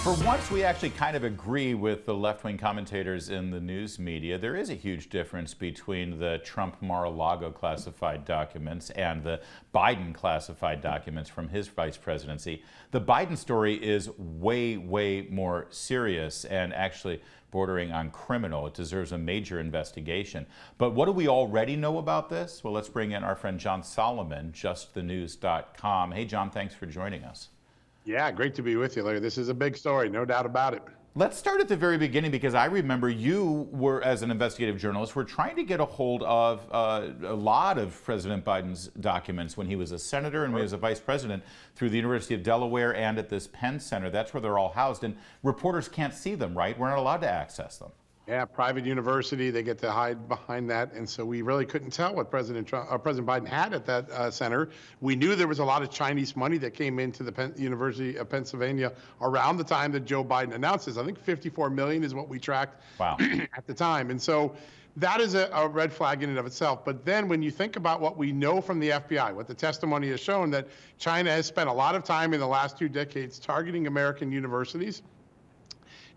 For once, we actually kind of agree with the left-wing commentators in the news media. There is a huge difference between the Trump Mar-a-Lago classified documents and the Biden classified documents from his vice presidency. The Biden story is way, way more serious and actually bordering on criminal. It deserves a major investigation. But what do we already know about this? Well, let's bring in our friend John Solomon, justthenews.com. Hey, John, thanks for joining us. Yeah, great to be with you, Larry. This is a big story, no doubt about it. Let's start at the very beginning, because I remember you were, as an investigative journalist, were trying to get a hold of a lot of President Biden's documents when he was a senator and when he was a vice president through the University of Delaware and at this Penn Center. That's where they're all housed, and reporters can't see them, right? We're not allowed to access them. Yeah, private university, they get to hide behind that. And so we really couldn't tell what President Biden had at that center. We knew there was a lot of Chinese money that came into the University of Pennsylvania around the time that Joe Biden announced this. I think 54 million is what we tracked at the time. And so that is a red flag in and of itself. But then when you think about what we know from the FBI, what the testimony has shown, that China has spent a lot of time in the last 2 decades targeting American universities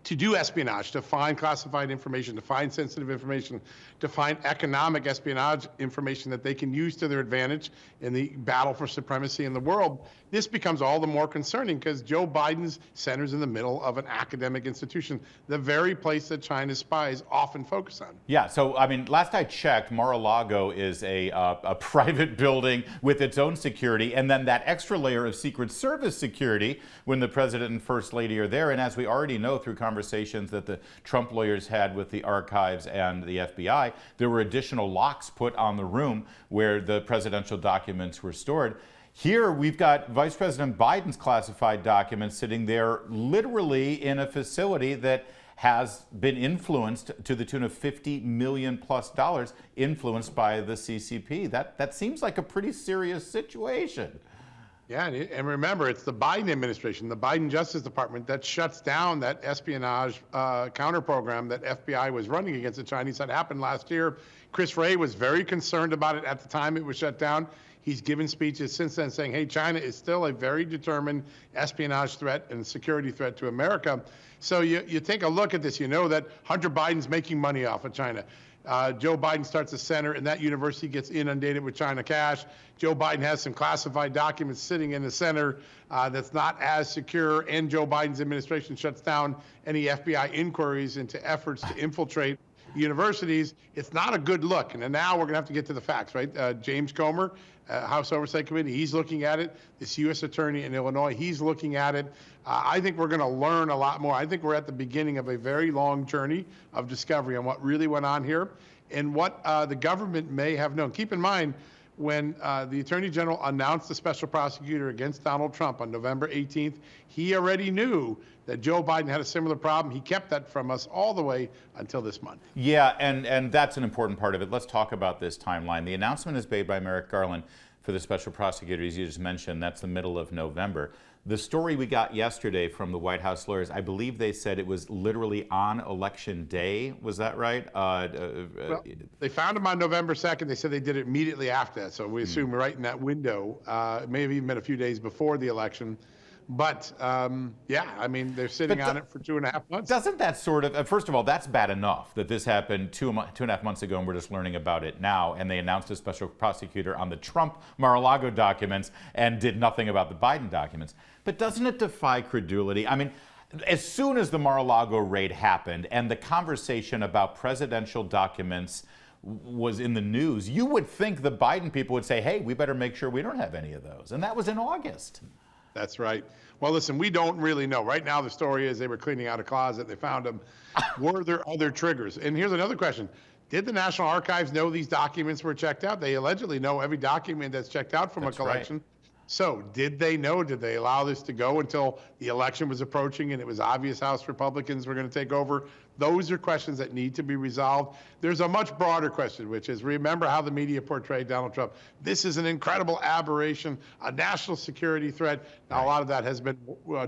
to do espionage, to find classified information, to find sensitive information, to find economic espionage information that they can use to their advantage in the battle for supremacy in the world. This becomes all the more concerning because Joe Biden's centers in the middle of an academic institution, the very place that China's spies often focus on. Yeah, so I mean, last I checked, Mar-a-Lago is a private building with its own security, and then that extra layer of Secret Service security when the president and first lady are there. And as we already know through conversations that the Trump lawyers had with the archives and the FBI, there were additional locks put on the room where the presidential documents were stored. Here we've got Vice President Biden's classified documents sitting there literally in a facility that has been influenced to the tune of $50 million plus influenced by the CCP. That seems like a pretty serious situation. Yeah, and remember, it's the Biden administration, the Biden Justice Department, that shuts down that espionage counter program that FBI was running against the Chinese. That happened last year. Chris Wray was very concerned about it at the time it was shut down. He's given speeches since then saying, hey, China is still a very determined espionage threat and security threat to America. So you take a look at this, you know that Hunter Biden's making money off of China. Joe Biden starts a center, and that university gets inundated with China cash. Joe Biden has some classified documents sitting in the center that's not as secure, and Joe Biden's administration shuts down any FBI inquiries into efforts to infiltrate universities. It's not a good look. And now we're going to have to get to the facts, right? James Comer, House Oversight Committee, he's looking at it. This U.S. attorney in Illinois, he's looking at it. I think we're going to learn a lot more. I think we're at the beginning of a very long journey of discovery on what really went on here and what the government may have known. Keep in mind, when the Attorney General announced the special prosecutor against Donald Trump on November 18th, he already knew that Joe Biden had a similar problem. He kept that from us all the way until this month. Yeah, and that's an important part of it. Let's talk about this timeline. The announcement is made by Merrick Garland for the special prosecutor, as you just mentioned. That's the middle of November. The story we got yesterday from the White House lawyers, I believe they said it was literally on Election Day. Was that right? Well, they found him on November 2nd. They said they did it immediately after that. So we assume right in that window. It may have even been a few days before the election. But yeah, I mean, they're sitting on it for 2.5 months. Doesn't that sort of, first of all, that's bad enough that this happened 2.5 months ago and we're just learning about it now, and they announced a special prosecutor on the Trump Mar-a-Lago documents and did nothing about the Biden documents. But doesn't it defy credulity? I mean, as soon as the Mar-a-Lago raid happened and the conversation about presidential documents was in the news, you would think the Biden people would say, hey, we better make sure we don't have any of those. And that was in August. That's right. Well, listen, we don't really know. Right now, the story is they were cleaning out a closet. They found them. Were there other triggers? And here's another question. Did the National Archives know these documents were checked out? They allegedly know every document that's checked out from a collection. Right. So did they know? Did they allow this to go until the election was approaching and it was obvious House Republicans were going to take over? Those are questions that need to be resolved. There's a much broader question, which is, remember how the media portrayed Donald Trump. This is an incredible aberration, a national security threat. Now, a lot of that has been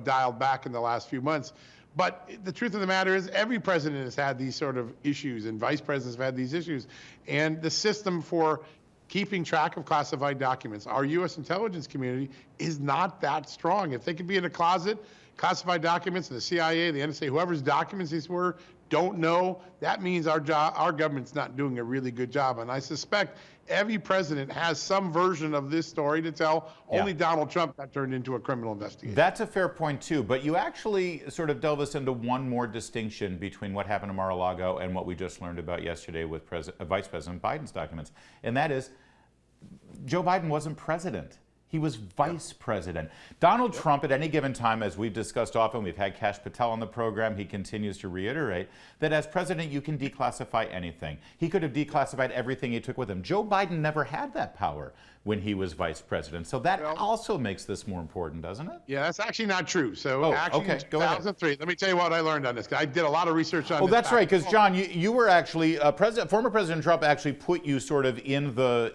dialed back in the last few months. But the truth of the matter is every president has had these sort of issues, and vice presidents have had these issues. And the system for keeping track of classified documents, our U.S. intelligence community is not that strong. If they could be in a closet classified documents, and the CIA, the NSA, whoever's documents these were, don't know, that means our government's not doing a really good job. And I suspect every president has some version of this story to tell. Yeah. Only Donald Trump got turned into a criminal investigation. That's a fair point, too. But you actually sort of delve us into one more distinction between what happened in Mar-a-Lago and what we just learned about yesterday with Vice President Biden's documents. And that is, Joe Biden wasn't president. He was vice president. Donald Trump, at any given time, as we've discussed often, we've had Kash Patel on the program, he continues to reiterate that as president, you can declassify anything. He could have declassified everything he took with him. Joe Biden never had that power when he was vice president. So that also makes this more important, doesn't it? Yeah, that's actually not true. So actually in 2003, let me tell you what I learned on this. I did a lot of research on this. Oh, that's right, because John, you were actually, former President Trump actually put you sort of in the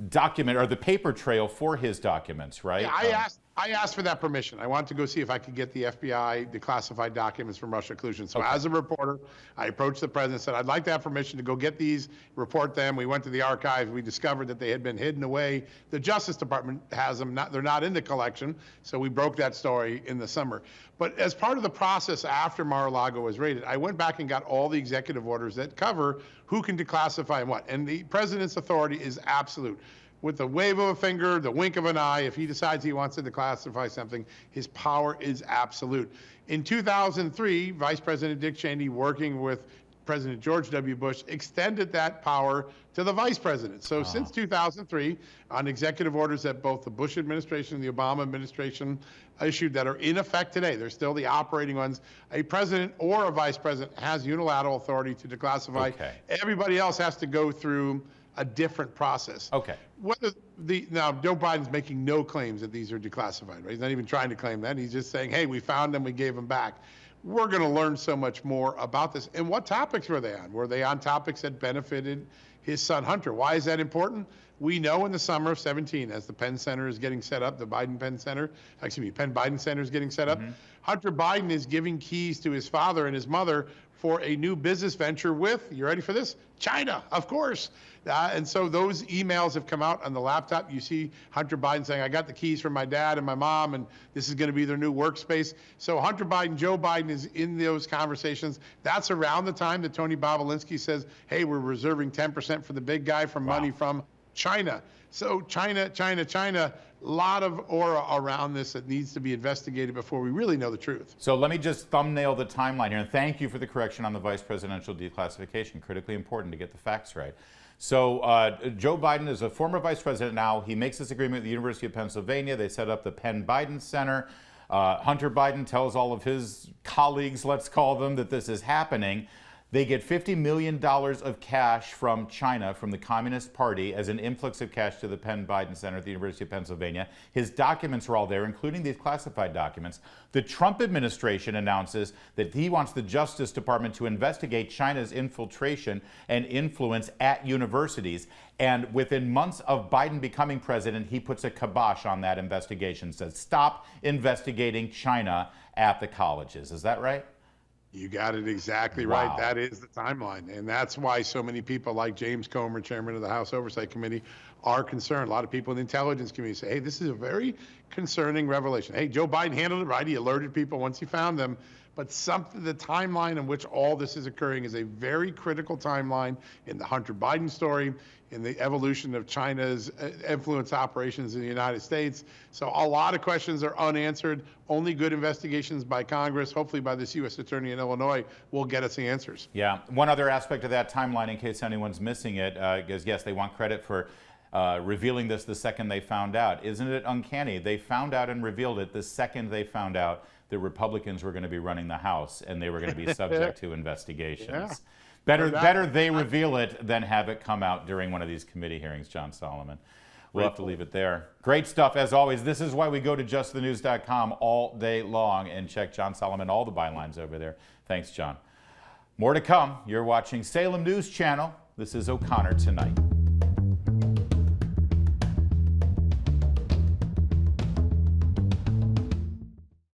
document or the paper trail for his documents, right? Yeah, I asked for that permission. I wanted to go see if I could get the FBI declassified documents from Russia collusion. So as a reporter, I approached the president and said, I'd like to have permission to go get these, report them. We went to the archives. We discovered that they had been hidden away. The Justice Department has them. They're not in the collection. So we broke that story in the summer. But as part of the process after Mar-a-Lago was raided, I went back and got all the executive orders that cover who can declassify and what. And the president's authority is absolute. With the wave of a finger, the wink of an eye, if he decides he wants to declassify something, his power is absolute. In 2003, Vice President Dick Cheney, working with President George W. Bush, extended that power to the vice president. So since 2003, on executive orders that both the Bush administration and the Obama administration issued that are in effect today, they're still the operating ones, a president or a vice president has unilateral authority to declassify. Everybody else has to go through a different process. Now, Joe Biden's making no claims that these are declassified, right? He's not even trying to claim that. He's just saying, hey, we found them, we gave them back. We're going to learn so much more about this. And what topics were they on? Were they on topics that benefited his son Hunter? Why is that important? We know in the summer of 17, as the Penn Center is getting set up, the Penn Biden Center is getting set up, Hunter Biden is giving keys to his father and his mother for a new business venture with, you ready for this? China, of course. And so those emails have come out on the laptop. You see Hunter Biden saying, I got the keys from my dad and my mom, and this is going to be their new workspace. So Hunter Biden, Joe Biden is in those conversations. That's around the time that Tony Bobolinsky says, hey, we're reserving 10% for the big guy from money from China. So China, a lot of aura around this that needs to be investigated before we really know the truth. So let me just thumbnail the timeline here, and thank you for the correction on the vice presidential declassification. Critically important to get the facts right. So Joe Biden is a former vice president now. He makes this agreement with the University of Pennsylvania. They set up the Penn Biden Center. Hunter Biden tells all of his colleagues, let's call them, that this is happening. They get $50 million of cash from China, from the Communist Party, as an influx of cash to the Penn Biden Center at the University of Pennsylvania. His documents are all there, including these classified documents. The Trump administration announces that he wants the Justice Department to investigate China's infiltration and influence at universities. And within months of Biden becoming president, he puts a kibosh on that investigation, says, stop investigating China at the colleges. Is that right? You got it exactly right. That is the timeline. And that's why so many people like James Comer, chairman of the House Oversight Committee, are concerned. A lot of people in the intelligence community say, hey, this is a very concerning revelation. Hey, Joe Biden handled it right. He alerted people once he found them. But the timeline in which all this is occurring is a very critical timeline in the Hunter Biden story, in the evolution of China's influence operations in the United States. So a lot of questions are unanswered. Only good investigations by Congress, hopefully by this U.S. Attorney in Illinois, will get us the answers. Yeah. One other aspect of that timeline, in case anyone's missing it, is yes, they want credit for revealing this the second they found out. Isn't it uncanny? They found out and revealed it the second they found out the Republicans were going to be running the House and they were going to be subject to investigations. Yeah. Better they reveal it than have it come out during one of these committee hearings, John Solomon. We'll have to leave it there. Great stuff, as always. This is why we go to justthenews.com all day long and check John Solomon, all the bylines over there. Thanks, John. More to come. You're watching Salem News Channel. This is O'Connor Tonight.